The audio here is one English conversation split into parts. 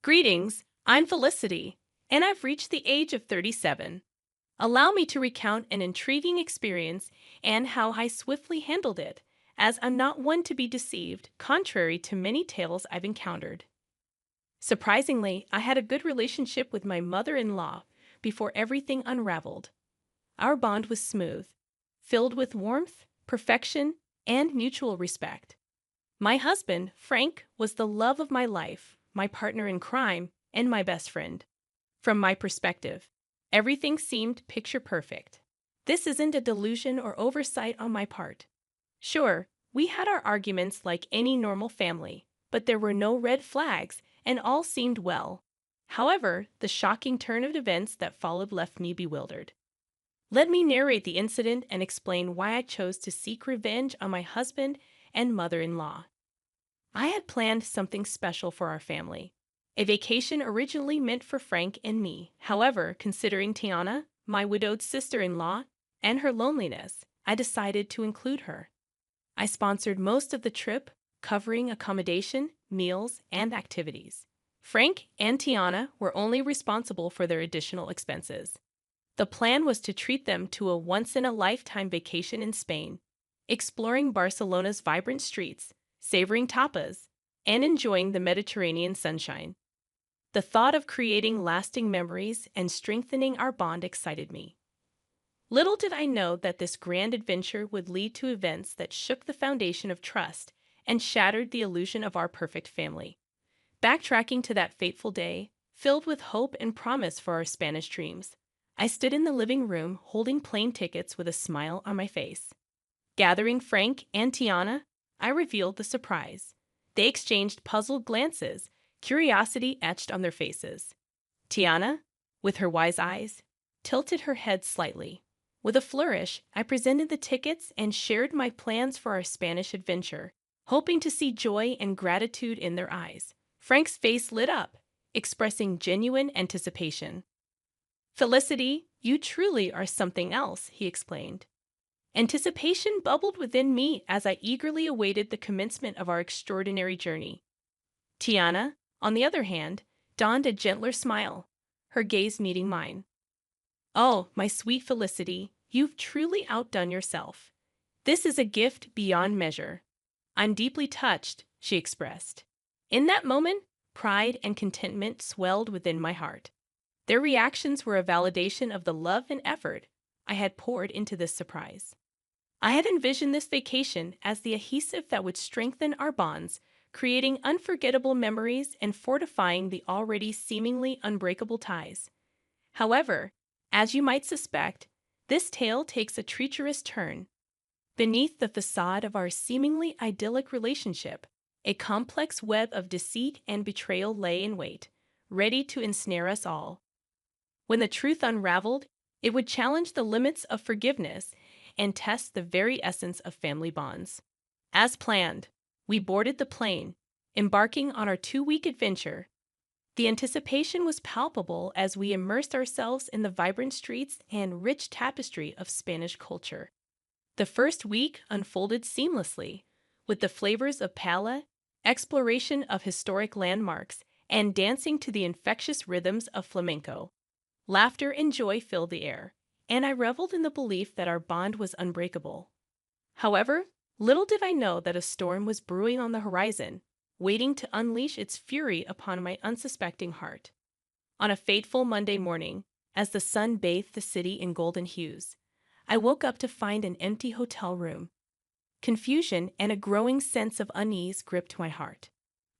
Greetings, I'm Felicity, and I've reached the age of 37. Allow me to recount an intriguing experience and how I swiftly handled it, as I'm not one to be deceived, contrary to many tales I've encountered. Surprisingly, I had a good relationship with my mother in law before everything unraveled. Our bond was smooth, filled with warmth, perfection, and mutual respect. My husband, Frank, was the love of my life, my partner in crime, and my best friend. From my perspective, everything seemed picture perfect. This isn't a delusion or oversight on my part. Sure, we had our arguments like any normal family, but there were no red flags, and all seemed well. However, the shocking turn of events that followed left me bewildered. Let me narrate the incident and explain why I chose to seek revenge on my husband and mother in law. I had planned something special for our family. A vacation originally meant for Frank and me. However, considering Tiana, my widowed sister in law, and her loneliness, I decided to include her. I sponsored most of the trip, covering accommodation, meals, and activities. Frank and Tiana were only responsible for their additional expenses. The plan was to treat them to a once-in-a-lifetime vacation in Spain, exploring Barcelona's vibrant streets, savoring tapas, and enjoying the Mediterranean sunshine. The thought of creating lasting memories and strengthening our bond excited me. Little did I know that this grand adventure would lead to events that shook the foundation of trust and shattered the illusion of our perfect family. Backtracking to that fateful day, filled with hope and promise for our Spanish dreams, I stood in the living room holding plane tickets with a smile on my face. Gathering Frank and Tiana, I revealed the surprise. They exchanged puzzled glances, curiosity etched on their faces. Tiana, with her wise eyes, tilted her head slightly. With a flourish, I presented the tickets and shared my plans for our Spanish adventure, hoping to see joy and gratitude in their eyes. Frank's face lit up, expressing genuine anticipation. "Felicity, you truly are something else," he explained. Anticipation bubbled within me as I eagerly awaited the commencement of our extraordinary journey. Tiana, on the other hand, donned a gentler smile, her gaze meeting mine. "Oh, my sweet Felicity, you've truly outdone yourself. This is a gift beyond measure." "I'm deeply touched," she expressed. In that moment, pride and contentment swelled within my heart. Their reactions were a validation of the love and effort I had poured into this surprise. I had envisioned this vacation as the adhesive that would strengthen our bonds, creating unforgettable memories and fortifying the already seemingly unbreakable ties. However, as you might suspect, this tale takes a treacherous turn. Beneath the facade of our seemingly idyllic relationship, a complex web of deceit and betrayal lay in wait, ready to ensnare us all. When the truth unraveled, it would challenge the limits of forgiveness and test the very essence of family bonds. As planned, we boarded the plane, embarking on our 2-week adventure. The anticipation was palpable as we immersed ourselves in the vibrant streets and rich tapestry of Spanish culture. The first week unfolded seamlessly, with the flavors of paella, exploration of historic landmarks, and dancing to the infectious rhythms of flamenco. Laughter and joy filled the air, and I reveled in the belief that our bond was unbreakable. However, little did I know that a storm was brewing on the horizon, waiting to unleash its fury upon my unsuspecting heart. On a fateful Monday morning, as the sun bathed the city in golden hues, I woke up to find an empty hotel room. Confusion and a growing sense of unease gripped my heart.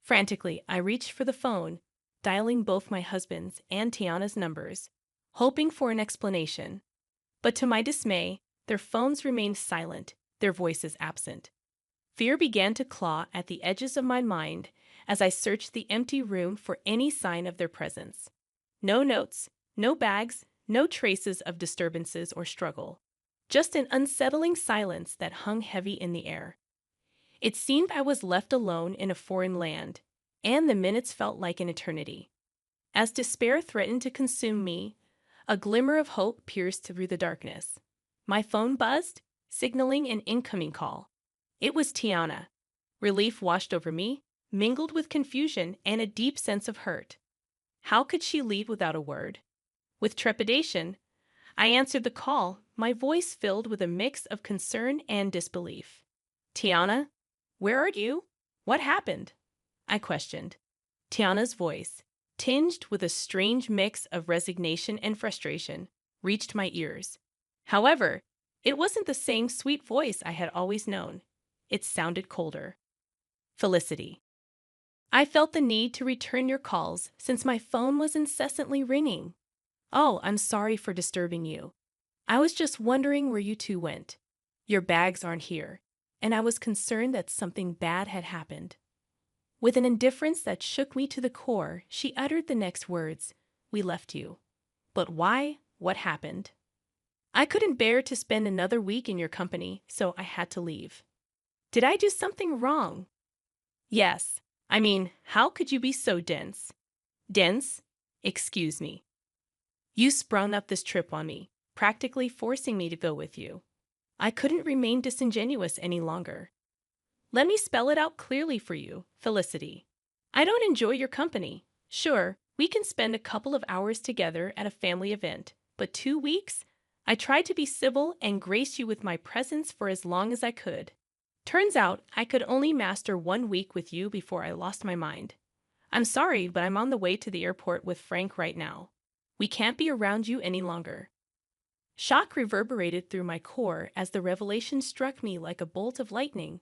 Frantically, I reached for the phone, dialing both my husband's and Tiana's numbers, hoping for an explanation. But to my dismay, their phones remained silent, their voices absent. Fear began to claw at the edges of my mind as I searched the empty room for any sign of their presence. No notes, no bags, no traces of disturbances or struggle. Just an unsettling silence that hung heavy in the air. It seemed I was left alone in a foreign land, and the minutes felt like an eternity. As despair threatened to consume me, a glimmer of hope pierced through the darkness. My phone buzzed, signaling an incoming call. It was Tiana. Relief washed over me, mingled with confusion and a deep sense of hurt. How could she leave without a word? With trepidation, I answered the call, my voice filled with a mix of concern and disbelief. Tiana, where are you? What happened? I questioned. Tiana's voice, tinged with a strange mix of resignation and frustration, reached my ears. However, it wasn't the same sweet voice I had always known. It sounded colder. Felicity. I felt the need to return your calls since my phone was incessantly ringing. Oh, I'm sorry for disturbing you. I was just wondering where you two went. Your bags aren't here, and I was concerned that something bad had happened. With an indifference that shook me to the core, she uttered the next words, "We left you." But why? What happened? I couldn't bear to spend another week in your company, so I had to leave. Did I do something wrong? Yes. I mean, how could you be so dense? Dense? Excuse me. You sprung up this trip on me, practically forcing me to go with you. I couldn't remain disingenuous any longer. Let me spell it out clearly for you, Felicity. I don't enjoy your company. Sure, we can spend a couple of hours together at a family event, but 2 weeks? I tried to be civil and grace you with my presence for as long as I could. Turns out I could only master 1 week with you before I lost my mind. I'm sorry, but I'm on the way to the airport with Frank right now. We can't be around you any longer. Shock reverberated through my core as the revelation struck me like a bolt of lightning,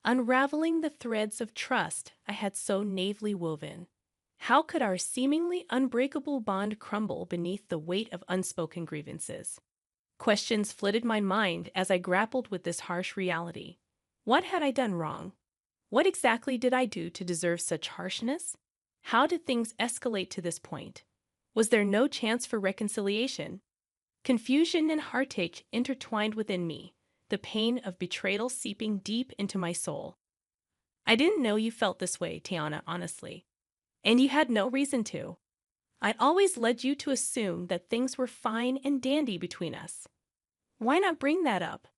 unraveling the threads of trust I had so naively woven. How could our seemingly unbreakable bond crumble beneath the weight of unspoken grievances? Questions flitted my mind as I grappled with this harsh reality. What had I done wrong? What exactly did I do to deserve such harshness? How did things escalate to this point? Was there no chance for reconciliation? Confusion and heartache intertwined within me, the pain of betrayal seeping deep into my soul. I didn't know you felt this way, Tiana, honestly. And you had no reason to. I'd always led you to assume that things were fine and dandy between us. Why not bring that up?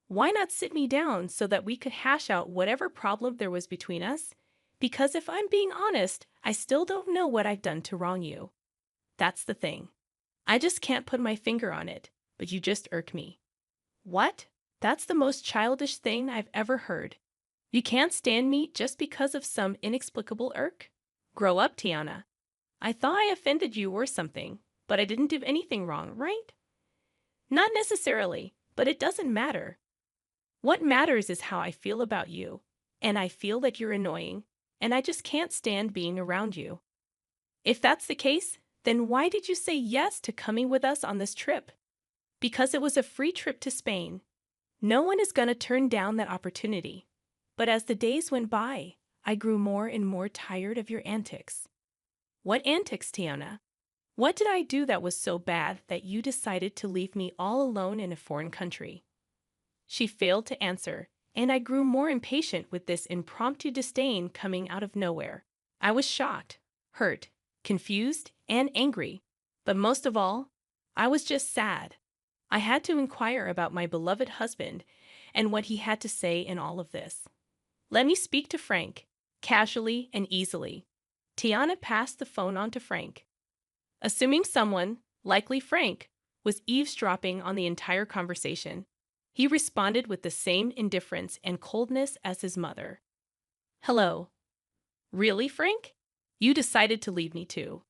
Why not sit me down so that we could hash out whatever problem there was between us? Because if I'm being honest, I still don't know what I've done to wrong you. That's the thing. I just can't put my finger on it, but you just irk me. What? That's the most childish thing I've ever heard. You can't stand me just because of some inexplicable irk? Grow up, Tiana. I thought I offended you or something, but I didn't do anything wrong, right? Not necessarily, but it doesn't matter. What matters is how I feel about you, and I feel that you're annoying, and I just can't stand being around you. If that's the case, then why did you say yes to coming with us on this trip? Because it was a free trip to Spain. No one is going to turn down that opportunity. But as the days went by, I grew more and more tired of your antics. What antics, Tiana? What did I do that was so bad that you decided to leave me all alone in a foreign country? She failed to answer, and I grew more impatient with this impromptu disdain coming out of nowhere. I was shocked, hurt, confused, and angry. But most of all, I was just sad. I had to inquire about my beloved husband and what he had to say in all of this. Let me speak to Frank, casually and easily. Tiana passed the phone on to Frank. Assuming someone, likely Frank, was eavesdropping on the entire conversation, he responded with the same indifference and coldness as his mother. Hello. Really, Frank? You decided to leave me too.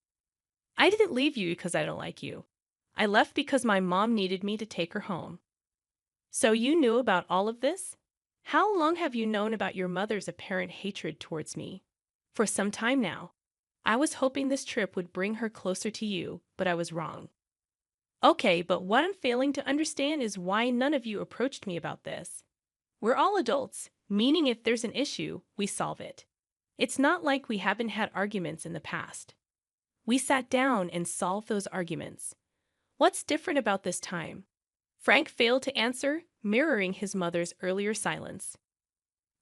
I didn't leave you because I don't like you. I left because my mom needed me to take her home. So you knew about all of this? How long have you known about your mother's apparent hatred towards me? For some time now. I was hoping this trip would bring her closer to you, but I was wrong. Okay, but what I'm failing to understand is why none of you approached me about this. We're all adults, meaning if there's an issue, we solve it. It's not like we haven't had arguments in the past. We sat down and solved those arguments. What's different about this time? Frank failed to answer, mirroring his mother's earlier silence.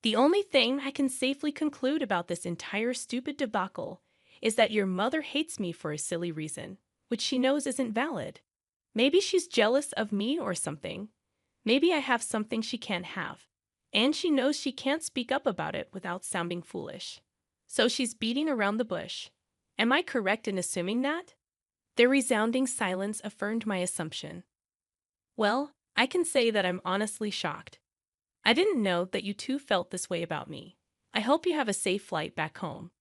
The only thing I can safely conclude about this entire stupid debacle is that your mother hates me for a silly reason, which she knows isn't valid. Maybe she's jealous of me or something. Maybe I have something she can't have. And she knows she can't speak up about it without sounding foolish. So she's beating around the bush. Am I correct in assuming that? Their resounding silence affirmed my assumption. Well, I can say that I'm honestly shocked. I didn't know that you too felt this way about me. I hope you have a safe flight back home.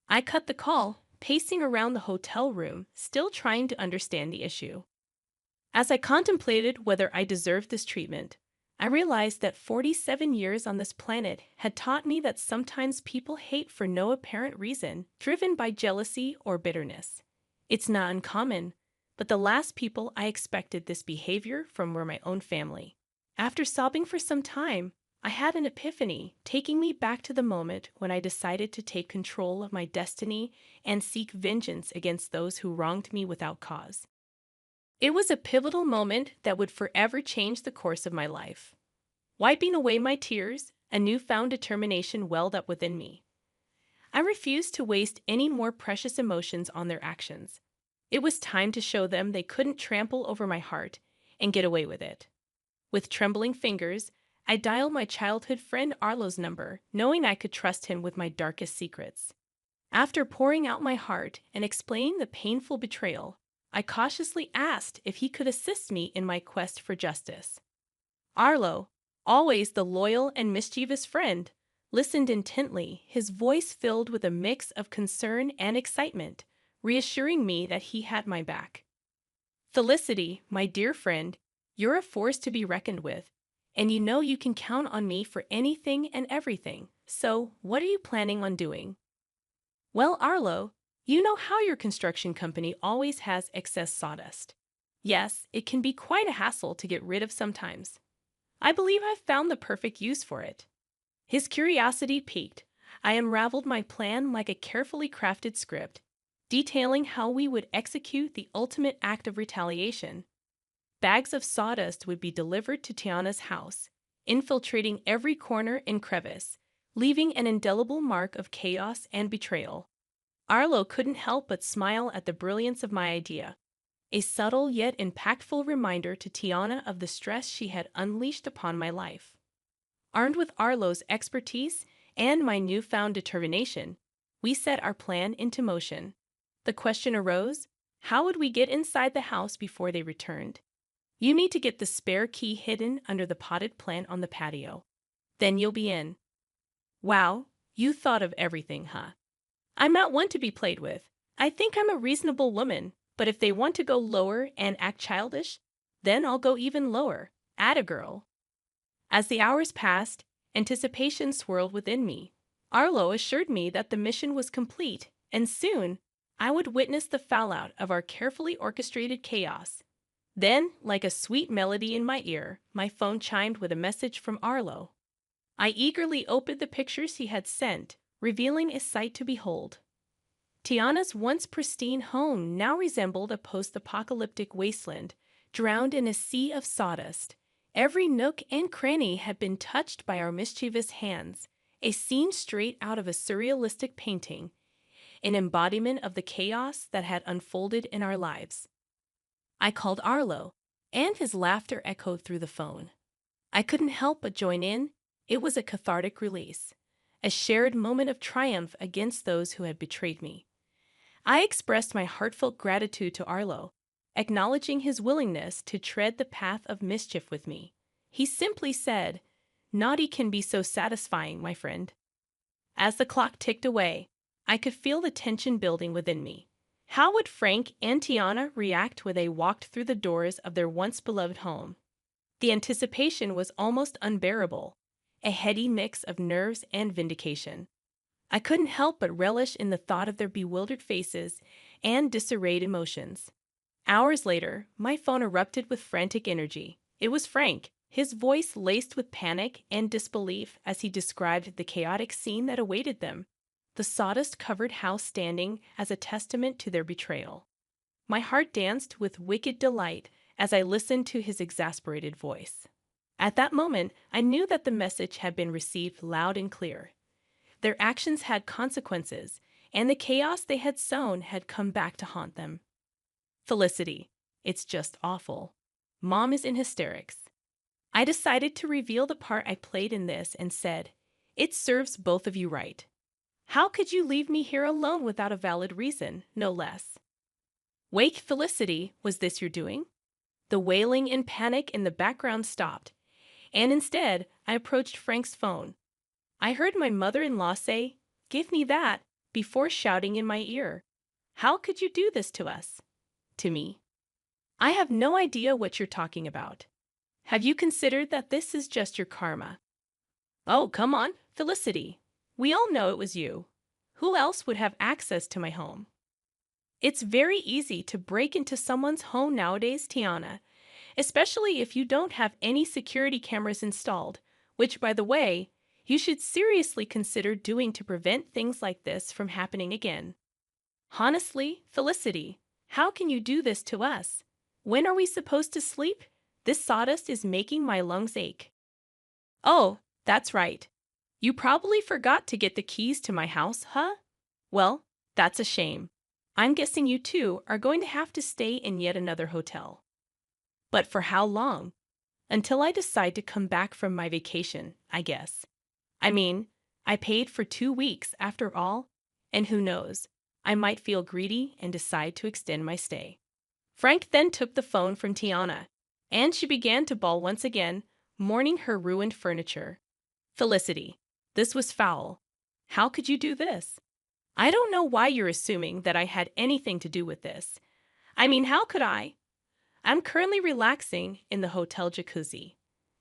I cut the call, pacing around the hotel room, still trying to understand the issue. As I contemplated whether I deserved this treatment, I realized that 47 years on this planet had taught me that sometimes people hate for no apparent reason, driven by jealousy or bitterness. It's not uncommon, but the last people I expected this behavior from were my own family. After sobbing for some time, I had an epiphany, taking me back to the moment when I decided to take control of my destiny and seek vengeance against those who wronged me without cause. It was a pivotal moment that would forever change the course of my life. Wiping away my tears, a newfound determination welled up within me. I refused to waste any more precious emotions on their actions. It was time to show them they couldn't trample over my heart and get away with it. With trembling fingers, I dialed my childhood friend Arlo's number, knowing I could trust him with my darkest secrets. After pouring out my heart and explaining the painful betrayal, I cautiously asked if he could assist me in my quest for justice. Arlo, always the loyal and mischievous friend, listened intently, his voice filled with a mix of concern and excitement, reassuring me that he had my back. Felicity, my dear friend, you're a force to be reckoned with, and you know you can count on me for anything and everything. So, what are you planning on doing? Well, Arlo, you know how your construction company always has excess sawdust. Yes, it can be quite a hassle to get rid of sometimes. I believe I've found the perfect use for it. His curiosity piqued. I unraveled my plan like a carefully crafted script, detailing how we would execute the ultimate act of retaliation. Bags of sawdust would be delivered to Tiana's house, infiltrating every corner and crevice, leaving an indelible mark of chaos and betrayal. Arlo couldn't help but smile at the brilliance of my idea, a subtle yet impactful reminder to Tiana of the stress she had unleashed upon my life. Armed with Arlo's expertise and my newfound determination, we set our plan into motion. The question arose, how would we get inside the house before they returned? You need to get the spare key hidden under the potted plant on the patio. Then you'll be in. Wow, you thought of everything, huh? I'm not one to be played with. I think I'm a reasonable woman, but if they want to go lower and act childish, then I'll go even lower. Atta girl. As the hours passed, anticipation swirled within me. Arlo assured me that the mission was complete, and soon I would witness the fallout of our carefully orchestrated chaos. Then, like a sweet melody in my ear, my phone chimed with a message from Arlo. I eagerly opened the pictures he had sent, revealing a sight to behold. Tiana's once pristine home now resembled a post-apocalyptic wasteland, drowned in a sea of sawdust. Every nook and cranny had been touched by our mischievous hands, a scene straight out of a surrealistic painting, an embodiment of the chaos that had unfolded in our lives. I called Arlo, and his laughter echoed through the phone. I couldn't help but join in. It was a cathartic release, a shared moment of triumph against those who had betrayed me. I expressed my heartfelt gratitude to Arlo, acknowledging his willingness to tread the path of mischief with me. He simply said, "Naughty can be so satisfying, my friend." As the clock ticked away, I could feel the tension building within me. How would Frank and Tiana react when they walked through the doors of their once beloved home? The anticipation was almost unbearable, a heady mix of nerves and vindication. I couldn't help but relish in the thought of their bewildered faces and disarrayed emotions. Hours later, my phone erupted with frantic energy. It was Frank, his voice laced with panic and disbelief as he described the chaotic scene that awaited them, the sawdust-covered house standing as a testament to their betrayal. My heart danced with wicked delight as I listened to his exasperated voice. At that moment, I knew that the message had been received loud and clear. Their actions had consequences, and the chaos they had sown had come back to haunt them. Felicity, it's just awful. Mom is in hysterics. I decided to reveal the part I played in this and said, "It serves both of you right." How could you leave me here alone without a valid reason, no less? Wake, Felicity, was this your doing? The wailing and panic in the background stopped, and instead I approached Frank's phone. I heard my mother-in-law say, "Give me that," before shouting in my ear, "How could you do this to us?" To me. I have no idea what you're talking about. Have you considered that this is just your karma? Oh, come on, Felicity. We all know it was you. Who else would have access to my home? It's very easy to break into someone's home nowadays, Tiana, especially if you don't have any security cameras installed, which, by the way, you should seriously consider doing to prevent things like this from happening again. Honestly, Felicity, how can you do this to us? When are we supposed to sleep? This sawdust is making my lungs ache. Oh, that's right. You probably forgot to get the keys to my house, huh? Well, that's a shame. I'm guessing you two are going to have to stay in yet another hotel. But for how long? Until I decide to come back from my vacation, I guess. I mean, I paid for 2 weeks after all, and who knows, I might feel greedy and decide to extend my stay. Frank then took the phone from Tiana, and she began to bawl once again, mourning her ruined furniture. Felicity, this was foul. How could you do this? I don't know why you're assuming that I had anything to do with this. I mean, how could I? I'm currently relaxing in the hotel jacuzzi.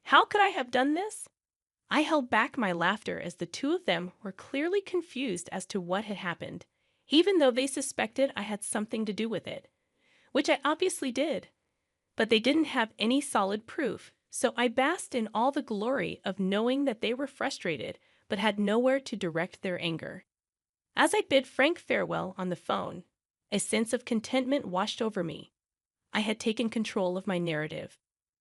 How could I have done this? I held back my laughter as the two of them were clearly confused as to what had happened, even though they suspected I had something to do with it, which I obviously did. But they didn't have any solid proof, so I basked in all the glory of knowing that they were frustrated but had nowhere to direct their anger. As I bid Frank farewell on the phone, a sense of contentment washed over me. I had taken control of my narrative,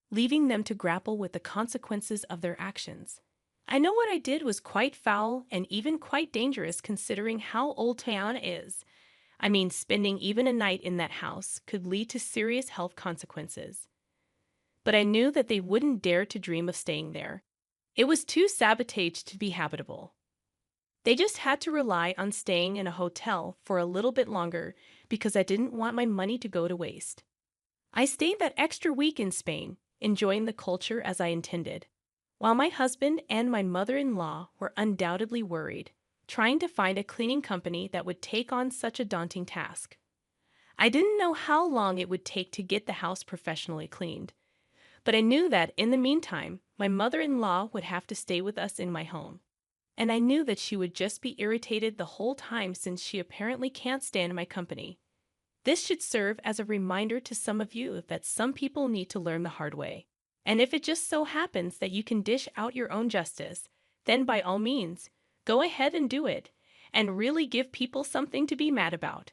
leaving them to grapple with the consequences of their actions. I know what I did was quite foul and even quite dangerous considering how old Tiana is. I mean, spending even a night in that house could lead to serious health consequences. But I knew that they wouldn't dare to dream of staying there. It was too sabotaged to be habitable. They just had to rely on staying in a hotel for a little bit longer because I didn't want my money to go to waste. I stayed that extra week in Spain, enjoying the culture as I intended, while my husband and my mother-in-law were undoubtedly worried, trying to find a cleaning company that would take on such a daunting task. I didn't know how long it would take to get the house professionally cleaned, but I knew that in the meantime, my mother-in-law would have to stay with us in my home. And I knew that she would just be irritated the whole time since she apparently can't stand my company. This should serve as a reminder to some of you that some people need to learn the hard way. And if it just so happens that you can dish out your own justice, then by all means, go ahead and do it, and really give people something to be mad about.